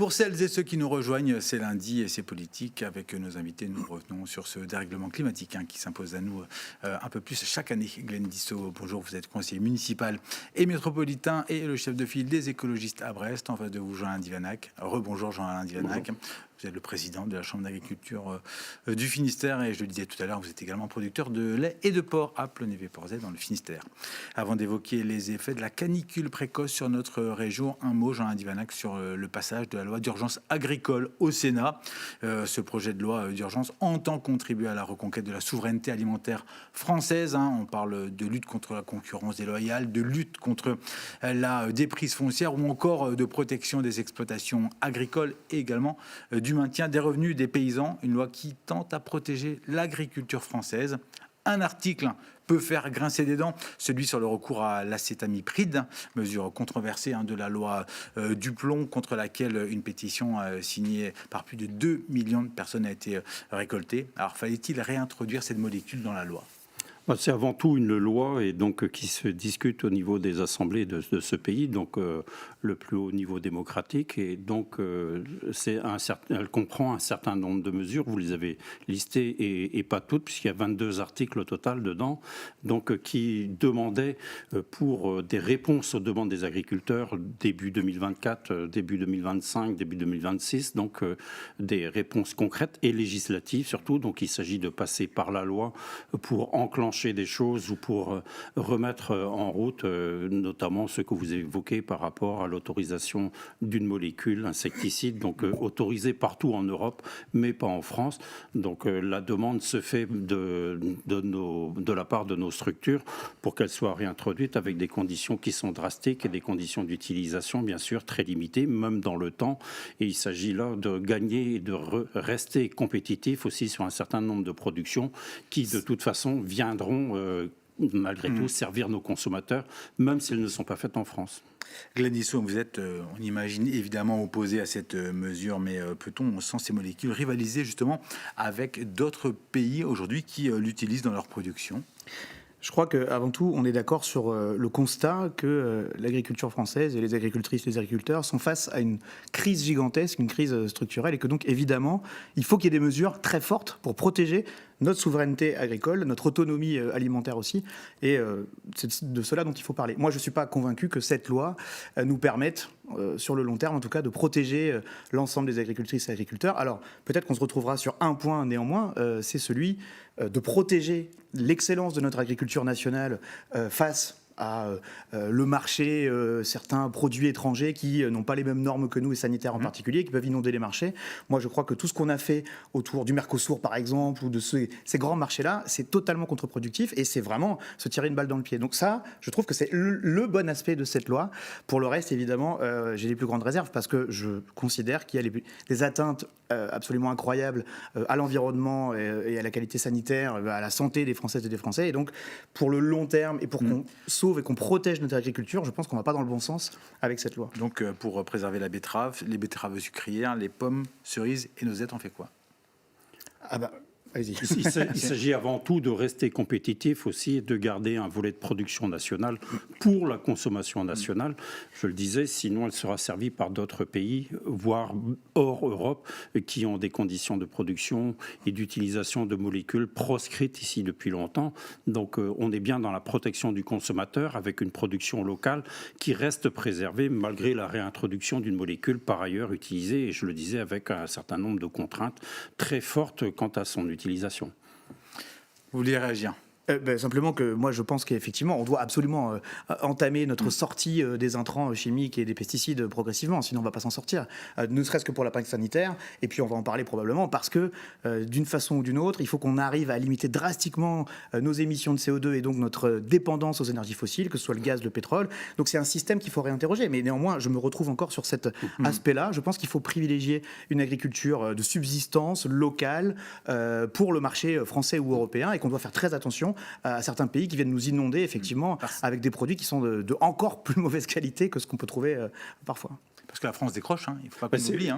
Pour celles et ceux qui nous rejoignent, c'est lundi et c'est politique. Avec nos invités, nous revenons sur ce dérèglement climatique qui s'impose à nous un peu plus chaque année. Glenn Dissot, bonjour, vous êtes conseiller municipal et métropolitain et le chef de file des écologistes à Brest. En face de vous, Jean-Alain Divanac. Rebonjour Jean-Alain Divanac. Bonjour. Vous êtes le président de la Chambre d'agriculture du Finistère et je le disais tout à l'heure, vous êtes également producteur de lait et de porc à Plonévé-Porzay dans le Finistère. Avant d'évoquer les effets de la canicule précoce sur notre région, un mot, Jean-Alain Divanac, sur le passage de la loi d'urgence agricole au Sénat. Ce projet de loi d'urgence entend contribuer à la reconquête de la souveraineté alimentaire française. On parle de lutte contre la concurrence déloyale, de lutte contre la déprise foncière ou encore de protection des exploitations agricoles et également du maintien des revenus des paysans, une loi qui tente à protéger l'agriculture française. Un article peut faire grincer des dents, celui sur le recours à l'acétamipride, mesure controversée de la loi Duplon, contre laquelle une pétition signée par plus de 2 millions de personnes a été récoltée. Alors fallait-il réintroduire cette molécule dans la loi ? C'est avant tout une loi et donc qui se discute au niveau des assemblées de ce pays, donc le plus haut niveau démocratique. Et donc elle comprend un certain nombre de mesures. Vous les avez listées et pas toutes, puisqu'il y a 22 articles au total dedans, donc qui demandaient pour des réponses aux demandes des agriculteurs début 2024, début 2025, début 2026, donc des réponses concrètes et législatives surtout. Donc il s'agit de passer par la loi pour enclencher des choses ou pour remettre en route notamment ce que vous évoquez par rapport à l'autorisation d'une molécule insecticide, donc autorisée partout en Europe mais pas en France. Donc la demande se fait de la part de nos structures pour qu'elle soit réintroduite avec des conditions qui sont drastiques et des conditions d'utilisation bien sûr très limitées même dans le temps, et il s'agit là de gagner et de rester compétitif aussi sur un certain nombre de productions qui de toute façon viendront malgré tout servir nos consommateurs, même si elles ne sont pas faites en France. Glenn Dissot, vous êtes, on imagine, évidemment opposé à cette mesure, mais peut-on, sans ces molécules, rivaliser justement avec d'autres pays aujourd'hui qui l'utilisent dans leur production ? Je crois qu'avant tout, on est d'accord sur le constat que l'agriculture française et les agricultrices et les agriculteurs sont face à une crise gigantesque, une crise structurelle, et que donc, évidemment, il faut qu'il y ait des mesures très fortes pour protéger notre souveraineté agricole, notre autonomie alimentaire aussi, et c'est de cela dont il faut parler. Moi, je ne suis pas convaincu que cette loi nous permette, sur le long terme en tout cas, de protéger l'ensemble des agricultrices et agriculteurs. Alors, peut-être qu'on se retrouvera sur un point néanmoins, c'est celui de protéger l'excellence de notre agriculture nationale face à le marché, certains produits étrangers qui n'ont pas les mêmes normes que nous et sanitaires en particulier, qui peuvent inonder les marchés. Moi, je crois que tout ce qu'on a fait autour du Mercosur, par exemple, ou de ces grands marchés-là, c'est totalement contre-productif et c'est vraiment se tirer une balle dans le pied. Donc ça, je trouve que c'est le bon aspect de cette loi. Pour le reste, évidemment, j'ai les plus grandes réserves parce que je considère qu'il y a des atteintes absolument incroyables à l'environnement et à la qualité sanitaire, à la santé des Françaises et des Français. Et donc, pour le long terme et pour qu'on sauve et qu'on protège notre agriculture, je pense qu'on ne va pas dans le bon sens avec cette loi. Donc, pour préserver la betterave, les betteraves sucrières, les pommes, cerises et noisettes, on fait quoi ? Il s'agit avant tout de rester compétitif aussi et de garder un volet de production nationale pour la consommation nationale. Je le disais, sinon elle sera servie par d'autres pays, voire hors Europe, qui ont des conditions de production et d'utilisation de molécules proscrites ici depuis longtemps. Donc on est bien dans la protection du consommateur avec une production locale qui reste préservée malgré la réintroduction d'une molécule par ailleurs utilisée, et je le disais, avec un certain nombre de contraintes très fortes quant à son utilisation. Vous vouliez réagir ? Simplement que moi je pense qu'effectivement on doit absolument entamer notre sortie des intrants chimiques et des pesticides progressivement, sinon on ne va pas s'en sortir, ne serait-ce que pour la panique sanitaire, et puis on va en parler probablement parce que d'une façon ou d'une autre il faut qu'on arrive à limiter drastiquement nos émissions de CO2 et donc notre dépendance aux énergies fossiles, que ce soit le gaz, le pétrole. Donc c'est un système qu'il faut réinterroger, mais néanmoins je me retrouve encore sur cet aspect-là. Je pense qu'il faut privilégier une agriculture de subsistance locale pour le marché français ou européen, et qu'on doit faire très attention à certains pays qui viennent nous inonder effectivement avec des produits qui sont de encore plus mauvaise qualité que ce qu'on peut trouver parfois. Parce que la France décroche, il ne faut pas qu'on oublie.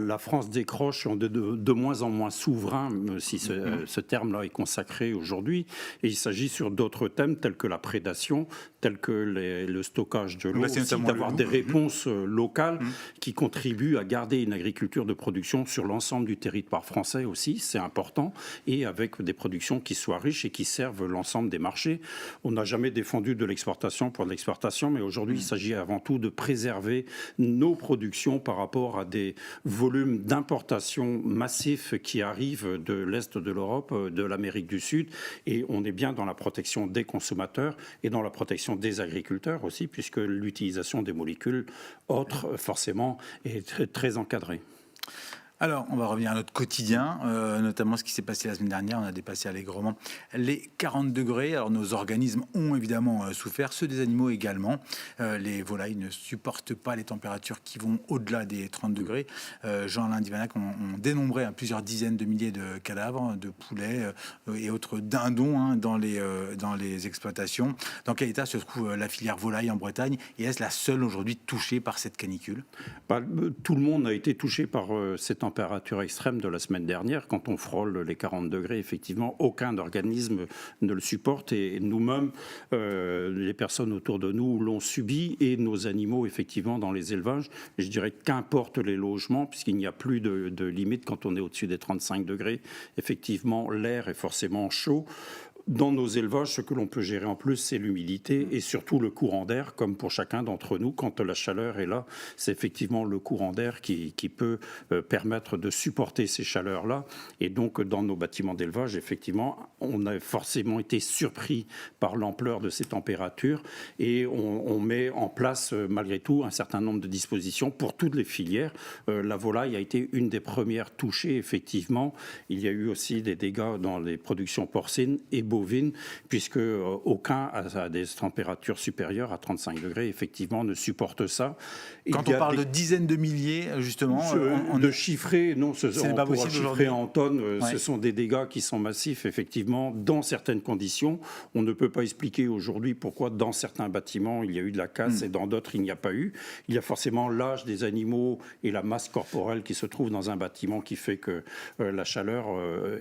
La France décroche, on est de moins en moins souverain, si ce terme-là est consacré aujourd'hui. Et il s'agit sur d'autres thèmes tels que la prédation, tels que le stockage de l'eau, aussi d'avoir des réponses locales qui contribuent à garder une agriculture de production sur l'ensemble du territoire français aussi, c'est important, et avec des productions qui soient riches et qui servent l'ensemble des marchés. On n'a jamais défendu de l'exportation pour de l'exportation, mais aujourd'hui, il s'agit avant tout de préserver nos productions par rapport à des volumes d'importation massifs qui arrivent de l'Est de l'Europe, de l'Amérique du Sud, et on est bien dans la protection des consommateurs et dans la protection des agriculteurs aussi, puisque l'utilisation des molécules autres, forcément, est très encadrée. Alors, on va revenir à notre quotidien, notamment ce qui s'est passé la semaine dernière. On a dépassé allègrement les 40 degrés. Alors, nos organismes ont évidemment souffert, ceux des animaux également. Les volailles ne supportent pas les températures qui vont au-delà des 30 degrés. Jean-Alain Divanac, on dénombrait plusieurs dizaines de milliers de cadavres, de poulets et autres dindons dans les exploitations. Dans quel état se trouve la filière volaille en Bretagne? Et est-ce la seule aujourd'hui touchée par cette canicule? Tout le monde a été touché par cette température extrême de la semaine dernière. Quand on frôle les 40 degrés, effectivement, aucun organisme ne le supporte. Et nous-mêmes, les personnes autour de nous l'ont subi, et nos animaux, effectivement, dans les élevages. Je dirais qu'importe les logements, puisqu'il n'y a plus de limite quand on est au-dessus des 35 degrés. Effectivement, l'air est forcément chaud. Dans nos élevages, ce que l'on peut gérer en plus, c'est l'humidité et surtout le courant d'air, comme pour chacun d'entre nous. Quand la chaleur est là, c'est effectivement le courant d'air qui peut permettre de supporter ces chaleurs-là. Et donc, dans nos bâtiments d'élevage, effectivement, on a forcément été surpris par l'ampleur de ces températures, et on met en place, malgré tout, un certain nombre de dispositions pour toutes les filières. La volaille a été une des premières touchées, effectivement. Il y a eu aussi des dégâts dans les productions porcines et bovines, puisque aucun à des températures supérieures à 35 degrés, effectivement, ne supporte ça. Quand on parle de dizaines de milliers, justement... de chiffrer, non, on pas pourra chiffrer en tonnes, ouais. Ce sont des dégâts qui sont massifs, effectivement, dans certaines conditions. On ne peut pas expliquer aujourd'hui pourquoi dans certains bâtiments, il y a eu de la casse et dans d'autres, il n'y a pas eu. Il y a forcément l'âge des animaux et la masse corporelle qui se trouve dans un bâtiment qui fait que la chaleur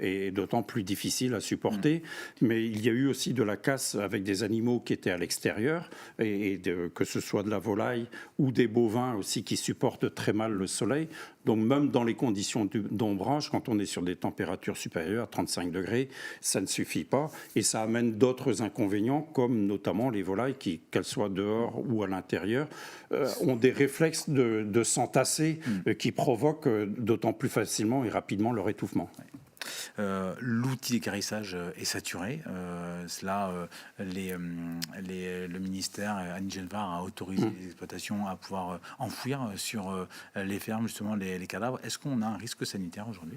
est d'autant plus difficile à supporter. Mais il y a eu aussi de la casse avec des animaux qui étaient à l'extérieur, que ce soit de la volaille ou des bovins aussi qui supportent très mal le soleil. Donc même dans les conditions d'ombrage, quand on est sur des températures supérieures à 35 degrés, ça ne suffit pas. Et ça amène d'autres inconvénients, comme notamment les volailles, qu'elles soient dehors ou à l'intérieur, ont des réflexes de s'entasser qui provoquent d'autant plus facilement et rapidement leur étouffement. L'outil d'équarrissage est saturé. Le ministère, Annie Genevard, a autorisé les exploitations à pouvoir enfouir sur les fermes justement les cadavres. Est-ce qu'on a un risque sanitaire aujourd'hui ?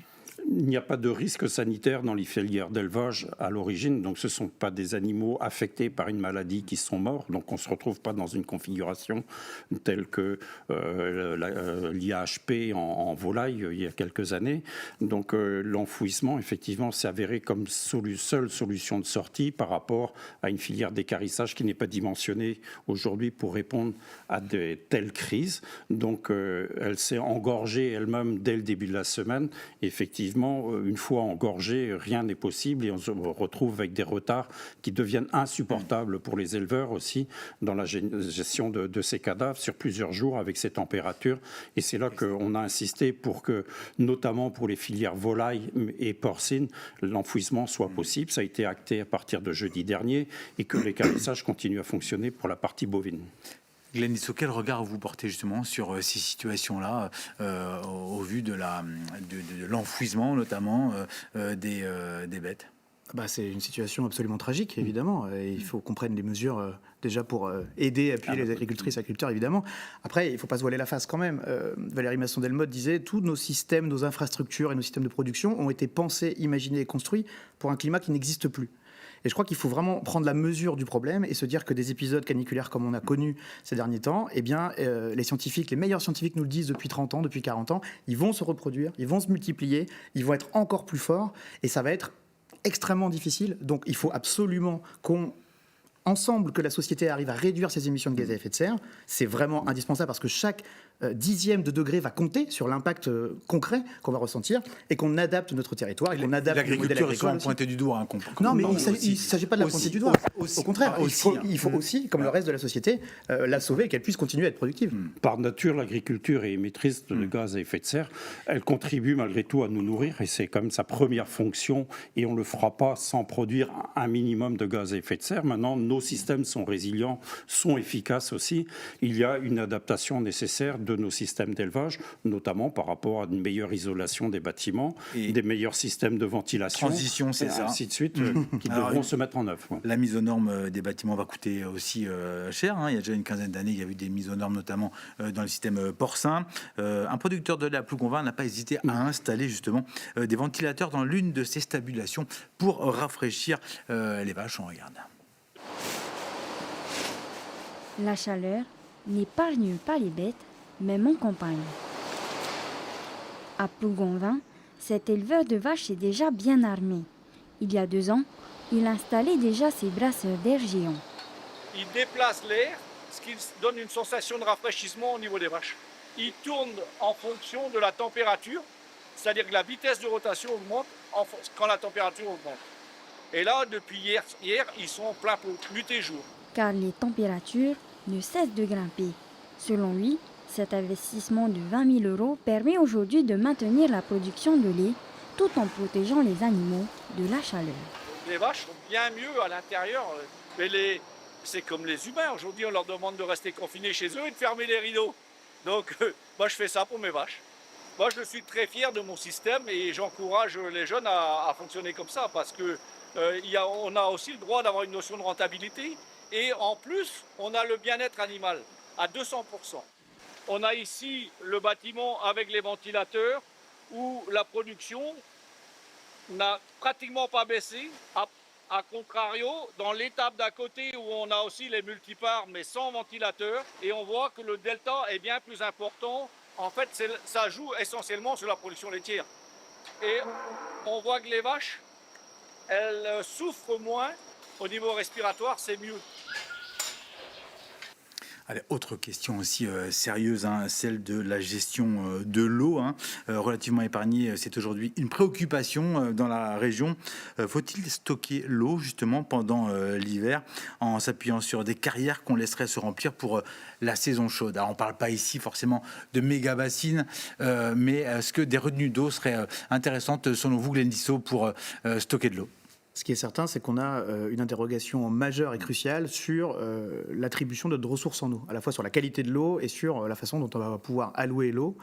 Il n'y a pas de risque sanitaire dans les filières d'élevage à l'origine, donc ce ne sont pas des animaux affectés par une maladie qui sont morts, donc on ne se retrouve pas dans une configuration telle que l'IAHP en volaille il y a quelques années. Donc l'enfouissement, effectivement, s'est avéré comme seule solution de sortie par rapport à une filière d'équarrissage qui n'est pas dimensionnée aujourd'hui pour répondre à de telles crises. Donc elle s'est engorgée elle-même dès le début de la semaine. Effectivement, une fois engorgé, rien n'est possible et on se retrouve avec des retards qui deviennent insupportables pour les éleveurs aussi dans la gestion de ces cadavres sur plusieurs jours avec ces températures. Et c'est là qu'on a insisté pour que, notamment pour les filières volailles et porcines, l'enfouissement soit possible. Ça a été acté à partir de jeudi dernier et que l'équarrissage continue à fonctionner pour la partie bovine. Glenn Dissot, quel regard vous portez justement sur ces situations-là au vu de l'enfouissement notamment des bêtes ? C'est une situation absolument tragique, évidemment. Et il faut qu'on prenne des mesures déjà pour aider, appuyer les agricultrices et agriculteurs, évidemment. Après, il ne faut pas se voiler la face quand même. Valérie Masson-Delmotte disait « Tous nos systèmes, nos infrastructures et nos systèmes de production ont été pensés, imaginés et construits pour un climat qui n'existe plus ». Et je crois qu'il faut vraiment prendre la mesure du problème et se dire que des épisodes caniculaires comme on a connu ces derniers temps, les meilleurs scientifiques nous le disent depuis 30 ans, depuis 40 ans, ils vont se reproduire, ils vont se multiplier, ils vont être encore plus forts et ça va être extrêmement difficile. Donc il faut absolument qu'on ensemble que la société arrive à réduire ses émissions de gaz à effet de serre. C'est vraiment indispensable parce que chaque dixième de degré va compter sur l'impact concret qu'on va ressentir et qu'on adapte notre territoire et qu'on adapte le modèle L'agriculture est agricole souvent aussi. pointée du doigt. Non, mais il ne s'agit pas de la pointer du doigt. Aussi. Au contraire, il faut aussi, comme le reste de la société, la sauver et qu'elle puisse continuer à être productive. Par nature, l'agriculture est émettrice de gaz à effet de serre. Elle contribue malgré tout à nous nourrir et c'est quand même sa première fonction et on ne le fera pas sans produire un minimum de gaz à effet de serre. Maintenant, nos systèmes sont résilients, sont efficaces aussi. Il y a une adaptation nécessaire de nos systèmes d'élevage, notamment par rapport à une meilleure isolation des bâtiments, des meilleurs systèmes de ventilation, Transition, c'est et ça. ainsi de suite, qui devront se mettre en œuvre. Ouais. La mise aux normes des bâtiments va coûter aussi cher. Il y a déjà une quinzaine d'années, il y a eu des mises aux normes, notamment dans le système porcin. Un producteur de lait à Plougonval n'a pas hésité à installer justement des ventilateurs dans l'une de ses stabulations pour rafraîchir les vaches. On regarde. La chaleur n'épargne pas les bêtes, même en campagne. À Plougonval, cet éleveur de vaches est déjà bien armé. Il y a 2 ans, il installait déjà ses brasseurs d'air géants. Il déplace l'air, ce qui donne une sensation de rafraîchissement au niveau des vaches. Il tourne en fonction de la température, c'est-à-dire que la vitesse de rotation augmente quand la température augmente. Et là, depuis hier, ils sont en plein pot, nuit et jour. Car les températures ne cessent de grimper. Selon lui, cet investissement de 20 000 € permet aujourd'hui de maintenir la production de lait tout en protégeant les animaux de la chaleur. Les vaches sont bien mieux à l'intérieur, mais c'est comme les humains. Aujourd'hui, on leur demande de rester confinés chez eux et de fermer les rideaux. Donc, moi, je fais ça pour mes vaches. Moi, je suis très fier de mon système et j'encourage les jeunes à fonctionner comme ça parce que on a aussi le droit d'avoir une notion de rentabilité et en plus, on a le bien-être animal à 200%. On a ici le bâtiment avec les ventilateurs où la production n'a pratiquement pas baissé. A contrario, dans l'étape d'à côté où on a aussi les multiparts mais sans ventilateur et on voit que le delta est bien plus important. En fait, ça joue essentiellement sur la production laitière. Et on voit que les vaches, elles souffrent moins au niveau respiratoire, c'est mieux. Allez, autre question aussi sérieuse, celle de la gestion de l'eau, relativement épargnée. C'est aujourd'hui une préoccupation dans la région. Faut-il stocker l'eau justement pendant l'hiver en s'appuyant sur des carrières qu'on laisserait se remplir pour la saison chaude? Alors, on ne parle pas ici forcément de méga bassines, mais est-ce que des retenues d'eau seraient intéressantes selon vous, Glenn Dissot, pour stocker de l'eau? Ce qui est certain, c'est qu'on a une interrogation majeure et cruciale sur l'attribution de ressources en eau, à la fois sur la qualité de l'eau et sur la façon dont on va pouvoir allouer l'eau,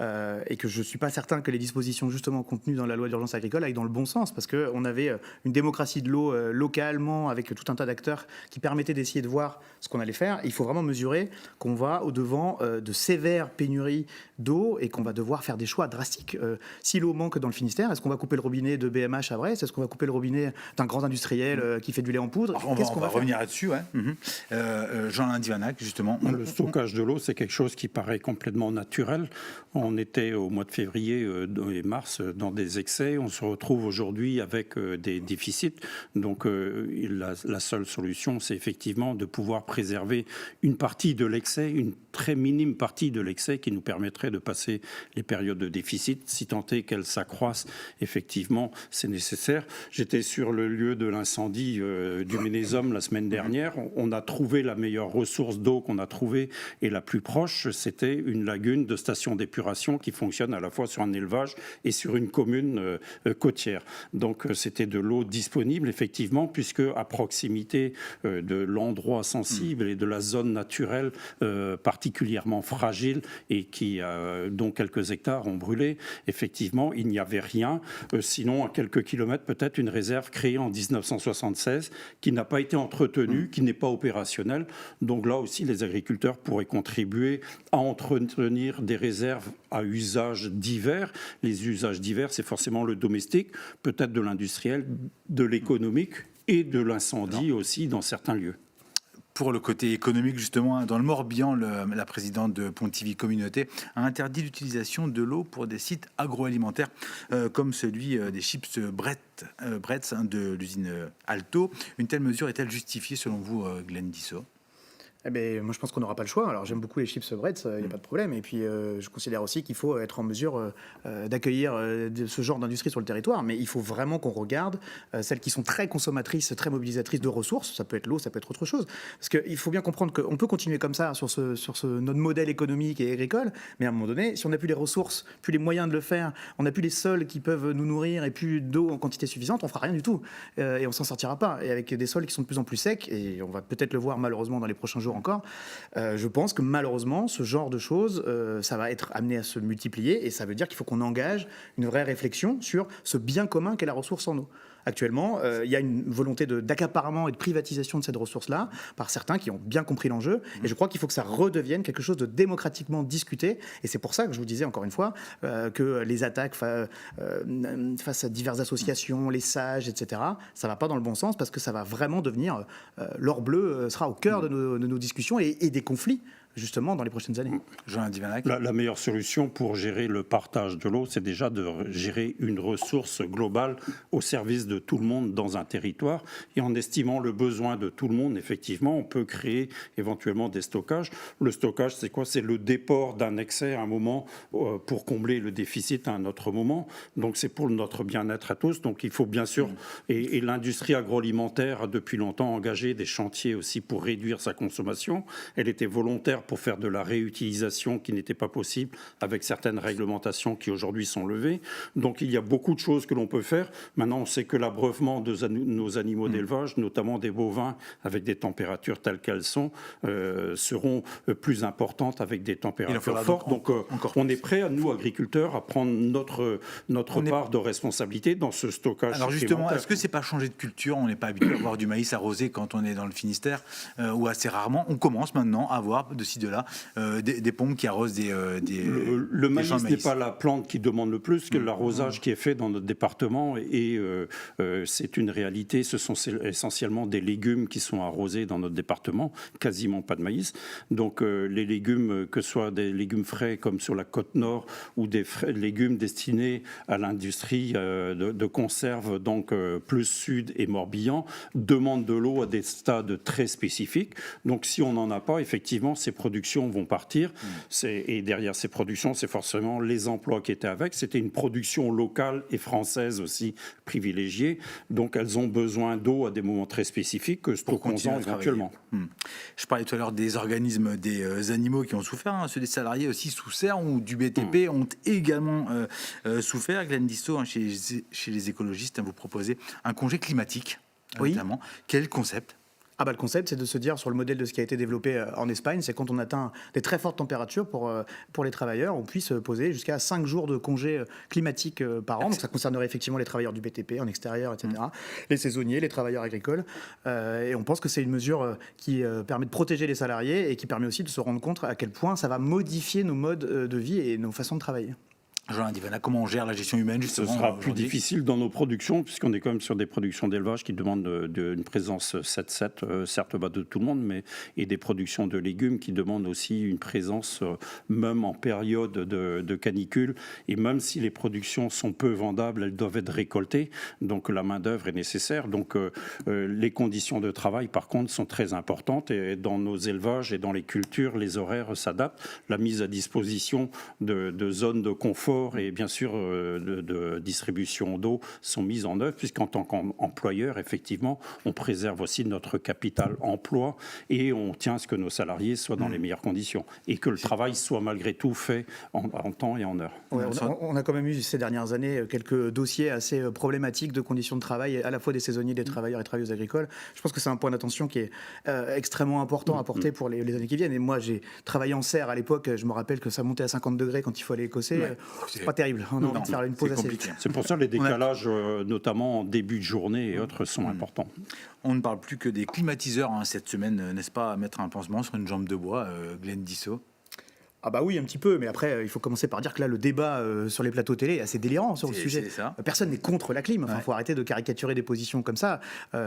et que je ne suis pas certain que les dispositions justement contenues dans la loi d'urgence agricole aillent dans le bon sens, parce qu'on avait une démocratie de l'eau localement avec tout un tas d'acteurs qui permettaient d'essayer de voir ce qu'on allait faire. Il faut vraiment mesurer qu'on va au-devant de sévères pénuries d'eau et qu'on va devoir faire des choix drastiques. Si l'eau manque dans le Finistère, est-ce qu'on va couper le robinet de BMH à Brest? Est-ce qu'on va couper le robinet d'un grand industriel qui fait du lait en poudre? On va revenir là-dessus. Ouais. Jean-Alain Divanac, justement. Le stockage de l'eau, c'est quelque chose qui paraît complètement naturel. On était au mois de février et mars dans des excès. On se retrouve aujourd'hui avec des déficits. Donc la seule solution, c'est effectivement de pouvoir préserver une partie de l'excès, une très minime partie de l'excès qui nous permettrait de passer les périodes de déficit. Si tant est qu'elles s'accroissent, effectivement, c'est nécessaire. J'étais sur le lieu de l'incendie du Ménézum la semaine dernière. On a trouvé la meilleure ressource d'eau qu'on a trouvée et la plus proche, c'était une lagune de station d'épuration qui fonctionne à la fois sur un élevage et sur une commune côtière. Donc c'était de l'eau disponible, effectivement, puisque à proximité de l'endroit sensible et de la zone naturelle particulièrement fragile et dont quelques hectares ont brûlé, effectivement, il n'y avait rien. Sinon, à quelques kilomètres, peut-être une réserve créée en 1976 qui n'a pas été entretenue, qui n'est pas opérationnelle. Donc là aussi, les agriculteurs pourraient contribuer à entretenir des réserves à usage divers. Les usages divers, c'est forcément le domestique, peut-être de l'industriel, de l'économique et de l'incendie aussi dans certains lieux. Pour le côté économique, justement, dans le Morbihan, la présidente de Pontivy Communauté a interdit l'utilisation de l'eau pour des sites agroalimentaires comme celui des chips Bretz de l'usine Alto. Une telle mesure est-elle justifiée selon vous, Glenn Dissot ? Eh ben, moi, je pense qu'on n'aura pas le choix. Alors, j'aime beaucoup les chips Bretz, il n'y a pas de problème. Et puis, je considère aussi qu'il faut être en mesure d'accueillir ce genre d'industrie sur le territoire. Mais il faut vraiment qu'on regarde celles qui sont très consommatrices, très mobilisatrices de ressources. Ça peut être l'eau, ça peut être autre chose. Parce qu'il faut bien comprendre qu'on peut continuer comme ça sur notre modèle économique et agricole. Mais à un moment donné, si on n'a plus les ressources, plus les moyens de le faire, on n'a plus les sols qui peuvent nous nourrir et plus d'eau en quantité suffisante, on ne fera rien du tout. Et on s'en sortira pas. Et avec des sols qui sont de plus en plus secs, et on va peut-être le voir malheureusement dans les prochains jours encore, je pense que malheureusement, ce genre de choses, ça va être amené à se multiplier et ça veut dire qu'il faut qu'on engage une vraie réflexion sur ce bien commun qu'est la ressource en eau. Actuellement, il y a une volonté d'accaparement et de privatisation de cette ressource-là par certains qui ont bien compris l'enjeu. Et je crois qu'il faut que ça redevienne quelque chose de démocratiquement discuté. Et c'est pour ça que je vous disais encore une fois que les attaques face à diverses associations, les sages, etc., ça ne va pas dans le bon sens parce que ça va vraiment devenir... l'or bleu sera au cœur de nos discussions et des conflits justement dans les prochaines années. Jean Divanac. La meilleure solution pour gérer le partage de l'eau, c'est déjà de gérer une ressource globale au service de tout le monde dans un territoire. Et en estimant le besoin de tout le monde, effectivement, on peut créer éventuellement des stockages. Le stockage, c'est quoi ? C'est le déport d'un excès à un moment pour combler le déficit à un autre moment. Donc c'est pour notre bien-être à tous. Donc il faut bien sûr, et l'industrie agroalimentaire a depuis longtemps engagé des chantiers aussi pour réduire sa consommation. Elle était volontaire pour faire de la réutilisation qui n'était pas possible avec certaines réglementations qui aujourd'hui sont levées. Donc il y a beaucoup de choses que l'on peut faire. Maintenant, on sait que l'abreuvement de nos animaux d'élevage, notamment des bovins, avec des températures telles qu'elles sont, seront plus importantes avec des températures fortes. Donc on est prêt, nous, agriculteurs, à prendre notre part de responsabilité dans ce stockage. Alors justement, est-ce que c'est pas changer de culture ? On n'est pas habitué à voir du maïs arrosé quand on est dans le Finistère, ou assez rarement. On commence maintenant à voir de là des pompes qui arrosent le maïs n'est pas la plante qui demande le plus que l'arrosage qui est fait dans notre département et c'est une réalité. Ce sont essentiellement des légumes qui sont arrosés dans notre département, quasiment pas de maïs. Donc les légumes, que ce soit des légumes frais comme sur la côte nord ou des légumes destinés à l'industrie de conserve, donc plus sud et Morbihan, demandent de l'eau à des stades très spécifiques. Donc si on n'en a pas, effectivement, ces productions vont partir. Et derrière ces productions, c'est forcément les emplois qui étaient avec. C'était une production locale et française aussi privilégiée. Donc elles ont besoin d'eau à des moments très spécifiques que stockons-en éventuellement. Je parlais tout à l'heure des organismes des animaux qui ont souffert. Ceux des salariés aussi sous serre ou du BTP ont également souffert. Glenn Dissot, chez les écologistes, vous proposez un congé climatique, notamment. Quel concept ? Le concept, c'est de se dire, sur le modèle de ce qui a été développé en Espagne, c'est quand on atteint des très fortes températures pour les travailleurs, on puisse poser jusqu'à 5 jours de congé climatique par an. Donc ça concernerait effectivement les travailleurs du BTP en extérieur, etc., les saisonniers, les travailleurs agricoles. Et on pense que c'est une mesure qui permet de protéger les salariés et qui permet aussi de se rendre compte à quel point ça va modifier nos modes de vie et nos façons de travailler. Jean Divana, comment on gère la gestion humaine justement ? Ce sera plus difficile dans nos productions, puisqu'on est quand même sur des productions d'élevage qui demandent une présence 7-7, certes pas de tout le monde, et des productions de légumes qui demandent aussi une présence, même en période de canicule. Et même si les productions sont peu vendables, elles doivent être récoltées, donc la main-d'œuvre est nécessaire. Donc les conditions de travail, par contre, sont très importantes. Et dans nos élevages et dans les cultures, les horaires s'adaptent. La mise à disposition de zones de confort et bien sûr de distribution d'eau sont mises en œuvre, puisqu'en tant qu'employeur, effectivement, on préserve aussi notre capital emploi et on tient à ce que nos salariés soient dans les meilleures conditions et que le travail soit malgré tout fait en temps et en heure. On a quand même eu ces dernières années quelques dossiers assez problématiques de conditions de travail, à la fois des saisonniers, des travailleurs et travailleuses agricoles. Je pense que c'est un point d'attention qui est extrêmement important à porter pour les années qui viennent. Et moi, j'ai travaillé en serre à l'époque, je me rappelle que ça montait à 50 degrés quand il faut aller écosser. C'est pas terrible, on a envie de faire une pause assez vite. C'est pour ça que les décalages, notamment en début de journée et autres, sont importants. On ne parle plus que des climatiseurs cette semaine, n'est-ce pas, à mettre un pansement sur une jambe de bois, Glenn Dissot ? Ah bah oui, un petit peu, mais après, il faut commencer par dire que là, le débat sur les plateaux télé est assez délirant sur le sujet. C'est ça. Personne n'est contre la clim. Enfin, Ouais. faut arrêter de caricaturer des positions comme ça.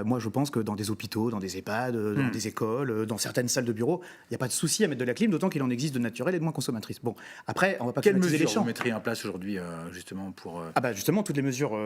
Moi, je pense que dans des hôpitaux, dans des EHPAD, dans des écoles, dans certaines salles de bureau, il n'y a pas de souci à mettre de la clim, d'autant qu'il en existe de naturelles et de moins consommatrices. Bon, après, on va pas Quelles climatiser les mesures champs. vous mettriez en place aujourd'hui, justement, pour... Ah bah justement, toutes les mesures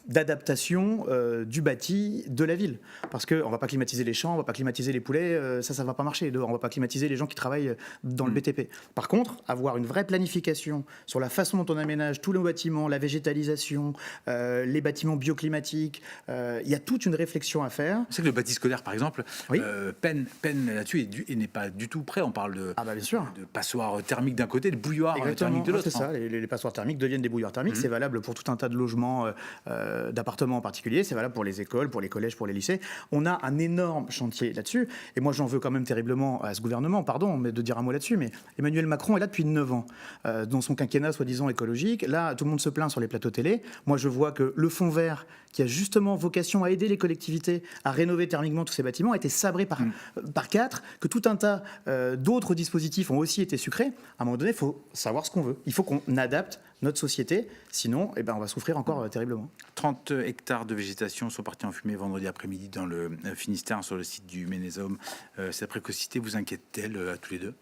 d'adaptation du bâti de la ville. Parce qu'on ne va pas climatiser les champs, on ne va pas climatiser les poulets, ça ne va pas marcher. On ne va pas climatiser les gens qui travaillent dans le BTP. Par contre, avoir une vraie planification sur la façon dont on aménage tous nos bâtiments, la végétalisation, les bâtiments bioclimatiques, il y a toute une réflexion à faire. C'est que le bâti scolaire, par exemple, Oui. peine là-dessus et n'est pas du tout prêt. On parle de, Ah bah bien sûr. de passoire thermique d'un côté, de bouilloire thermique de l'autre. C'est ça. Les passoires thermiques deviennent des bouilloires thermiques. C'est valable pour tout un tas de logements, d'appartements en particulier. C'est valable pour les écoles, pour les collèges, pour les lycées. On a un énorme chantier là-dessus. Et moi, j'en veux quand même terriblement à ce gouvernement, pardon, mais de dire un mot là-dessus. Mais Emmanuel Macron est là depuis 9 ans, dans son quinquennat soi-disant écologique. Là, tout le monde se plaint sur les plateaux télé. Moi, je vois que le fonds vert, qui a justement vocation à aider les collectivités à rénover thermiquement tous ces bâtiments, a été sabré par 4, que tout un tas d'autres dispositifs ont aussi été sucrés. À un moment donné, il faut savoir ce qu'on veut. Il faut qu'on adapte notre société, sinon on va souffrir encore terriblement. 30 hectares de végétation sont partis en fumée vendredi après-midi dans le Finistère, sur le site du Ménésome. Cette précocité vous inquiète-t-elle à tous les deux ?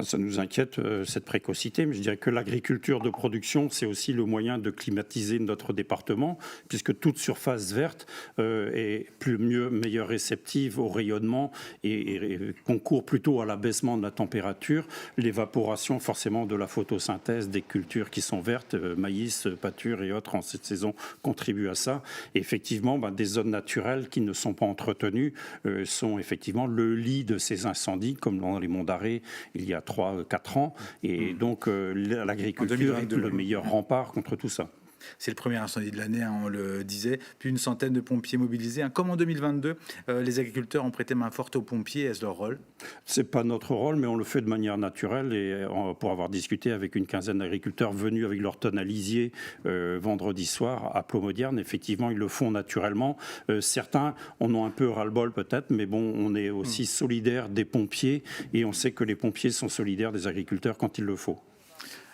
Ça nous inquiète, cette précocité, mais je dirais que l'agriculture de production, c'est aussi le moyen de climatiser notre département, puisque toute surface verte est meilleure réceptive au rayonnement et concourt plutôt à l'abaissement de la température, l'évaporation forcément de la photosynthèse des cultures qui sont vertes, maïs, pâture et autres en cette saison contribuent à ça. Et effectivement, des zones naturelles qui ne sont pas entretenues sont effectivement le lit de ces incendies, comme dans les monts d'Arrée, il y a 3-4 ans, et donc l'agriculture est le meilleur rempart contre tout ça. C'est le premier incendie de l'année, on le disait, puis une centaine de pompiers mobilisés. Comme en 2022, les agriculteurs ont prêté main forte aux pompiers. Est-ce leur rôle ? C'est pas notre rôle, mais on le fait de manière naturelle. Et pour avoir discuté avec une quinzaine d'agriculteurs venus avec leur tonne à lisier vendredi soir à Plomodierne, effectivement, ils le font naturellement. Certains en ont un peu ras-le-bol peut-être, mais bon, on est aussi solidaires des pompiers et on sait que les pompiers sont solidaires des agriculteurs quand il le faut.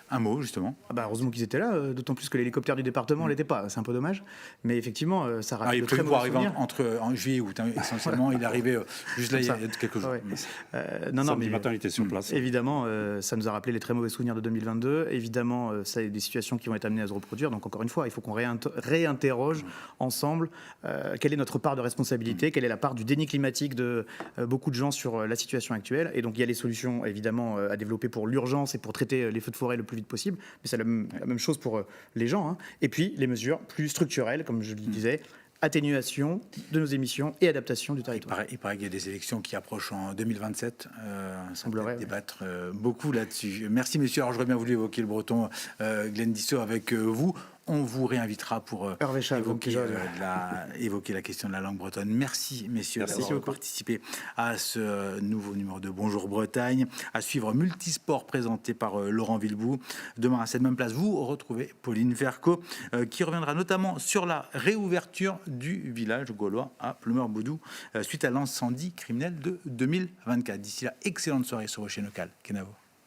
Un mot, justement. Heureusement qu'ils étaient là, d'autant plus que l'hélicoptère du département ne l'était pas. C'est un peu dommage. Mais effectivement, ça rappelle de très mauvais souvenirs. En juillet et août, essentiellement. Il est arrivé juste là, il y a quelques jours. Samedi matin, il était sur place. Évidemment, ça nous a rappelé les très mauvais souvenirs de 2022. Évidemment, ça est des situations qui vont être amenées à se reproduire. Donc, encore une fois, il faut qu'on réinterroge ensemble quelle est notre part de responsabilité, quelle est la part du déni climatique de beaucoup de gens sur la situation actuelle. Et donc, il y a les solutions, évidemment, à développer pour l'urgence et pour traiter les feux de forêt le plus vite possible, mais c'est la même chose pour les gens. Et puis les mesures plus structurelles, comme je le disais, atténuation de nos émissions et adaptation du territoire. Il paraît qu'il y a des élections qui approchent en 2027. On peut débattre beaucoup là-dessus. Merci messieurs. Alors j'aurais bien voulu évoquer le breton Glenn Dissot avec vous. On vous réinvitera pour évoquer la question de la langue bretonne. Merci, messieurs, d'avoir participé à ce nouveau numéro de Bonjour Bretagne. À suivre Multisport présenté par Laurent Villebout. Demain, à cette même place, vous retrouvez Pauline Verco qui reviendra notamment sur la réouverture du village gaulois à Plumeur-Boudou suite à l'incendie criminel de 2024. D'ici là, excellente soirée sur vos chaînes locales. Kenavo.